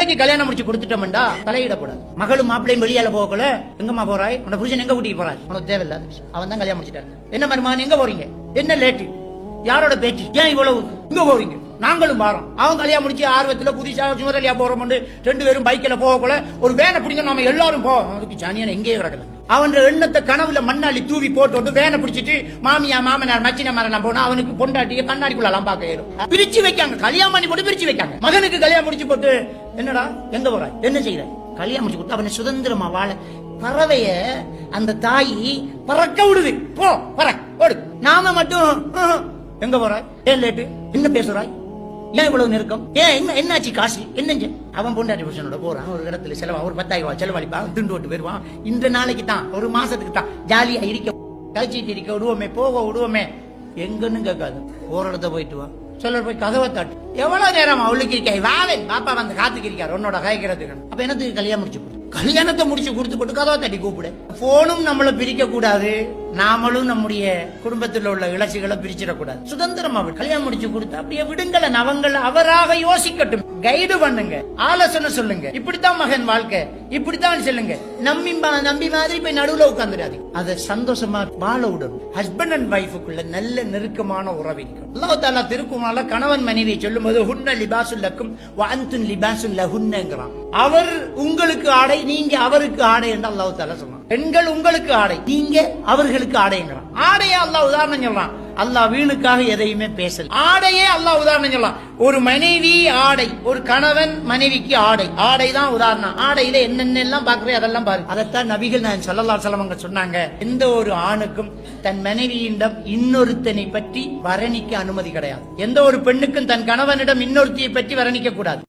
பிள்ளைக்கு கல்யாணம் முடிச்சு கொடுத்துட்டோம்டா தலையிடக்கூடாது. மகளும் மாப்பிள்ளையும் வெளியால போகல, எங்கம்மா போறாய், உன புருஷன் எங்க கூட்டிட்டு போறாய், உனக்கு தேவையில்லாத விஷயம். அவன் தான் கல்யாணம் முடிச்சிட்டாரு. என்ன மருமகன் எங்க போறீங்க, என்ன லேட்டு, யாரோட பேச்சு, ஏன் இவ்வளவு இங்க போறீங்க, நாங்களும் வாரோம். அவன் கல்யாணம் முடிச்சு ஆர்வத்துல புதுசா சுமரலியா போறோம், 2 பேரும் பைக்கில போகல, ஒரு வேனை பிடிங்க நாம எல்லாரும் போவோம். அதுக்கு ஜானியான எங்கேயே கிடக்கல. அவன் எண்ணத்தை கனவுல மண்ணாளி தூவி போட்டு வேனை பிடிச்சிட்டு மாமியா மாமனார் மச்சின மரம் போனா அவனுக்கு பொண்டாட்டிய கண்ணாடிக்குள்ளலாம் பார்க்க ஏறும். பிரிச்சு வைக்காங்க, கல்யாணம் பண்ணி போட்டு பிரிச்சு வைக்காங்க. மகனுக்கு கல்யாணம் முடிச்சு போட்டு என்னடா எங்க போறாய், என்ன செய்யற, கல்யாணம் முடிச்சு கொடுத்து அவனை சுதந்திரமா வாழ. பறவைய அந்த தாயி பறக்க விடுது, போ பறக்க ஓடு. நாம மட்டும் எங்க போறாய், ஏன் லேட்டு, என்ன பேசுறாய், ஏன் இவ்வளவு நெருக்கம், ஏன் என்னாச்சு காசு என்ன. அவன் பொண்டாட்டி புருஷனோட போறான், ஒரு இடத்துல செலவா ஒரு 10,000 செலவழிப்பான், திண்டு விட்டு போயிருவான். இந்த நாளைக்கு தான், ஒரு மாசத்துக்கு தான் ஜாலியா இருக்க, கழிச்சிட்டு இருக்க விடுவோமே, போக விடுவோமே, எங்கன்னு கேட்காது. ஒரு இடத்த போயிட்டு வா, சொல்ல போய் கதவை தாட்டு. எவ்வளவு நேரம் அவளுக்கு இருக்காய், வாவே பாப்பா வந்து காத்துக்கு இருக்காரு உன்னோட காய்க்கிறதுக்கு. அப்ப என்னத்துக்கு கல்யாணம் முடிச்சு கொடு, கல்யாணத்தை முடிச்சு கொடுத்து போட்டு கதவை தட்டி கூப்பிடு. போனும் நம்மள பிரிக்க கூடாது, நாமளும் நம்முடைய குடும்பத்தில் உள்ள இலட்சிகளை பிரிச்சிடக்கூடாது. சுதந்திரமா கல்யாணம் முடிச்சு கொடுத்து அப்படியே விடுங்கள, அவங்கள அவராக யோசிக்கட்டும், கைடு பண்ணுங்க, ஆலோசனை சொல்லுங்க. இப்படித்தான் மகன் வாழ்க்கை, இப்படித்தான் சொல்லுங்க. நம்பி மாதிரி போய் நடுவுல உட்கார்ந்துடாது. அதை சந்தோஷமா வாழ விடணும். ஹஸ்பண்ட் அண்ட் வைஃபுக்குள்ள நல்ல நெருக்கமான உறவு இருக்கும். அல்லாஹ் தஆலா திருக்குர்ஆன்ல கணவன் மனைவியை சொல்லும்போது ஹுன்ன லிபாசுல் லக்கும் வ அன்தும் லிபாசுல் லஹுன்னங்கறான். அவர் உங்களுக்கு ஆடை, நீங்க அவருக்கு ஆடை என்று அல்லாஹ் தஆலா சொல்றான். பெண்கள் உங்களுக்கு ஆடை, நீங்க அவர்களுக்கு ஆடைங்கிறான். ஆடையே அல்லாஹ் உதாரணம் சொல்றான். அல்லாஹ் வீணுக்காக எதையுமே பேசல. ஆடையே அல்லாஹ் உதாரணம் சொல்லலாம். ஒரு மனைவி ஆடை, ஒரு கணவன் மனைவிக்கு ஆடை, ஆடை தான் உதாரணம். ஆடையில என்னென்ன எல்லாம் பாக்குறேன் அதெல்லாம் பாரு. அதைத்தான் நபிகள் நாயகம் ஸல்லல்லாஹு அலைஹி வஸல்லம் சொன்னாங்க, எந்த ஒரு ஆணுக்கும் தன் மனைவியிடம் இன்னொருத்தனை பற்றி வர்ணிக்க அனுமதி கிடையாது. எந்த ஒரு பெண்ணுக்கும் தன் கணவனிடம் இன்னொருத்தியை பற்றி வர்ணிக்க கூடாது.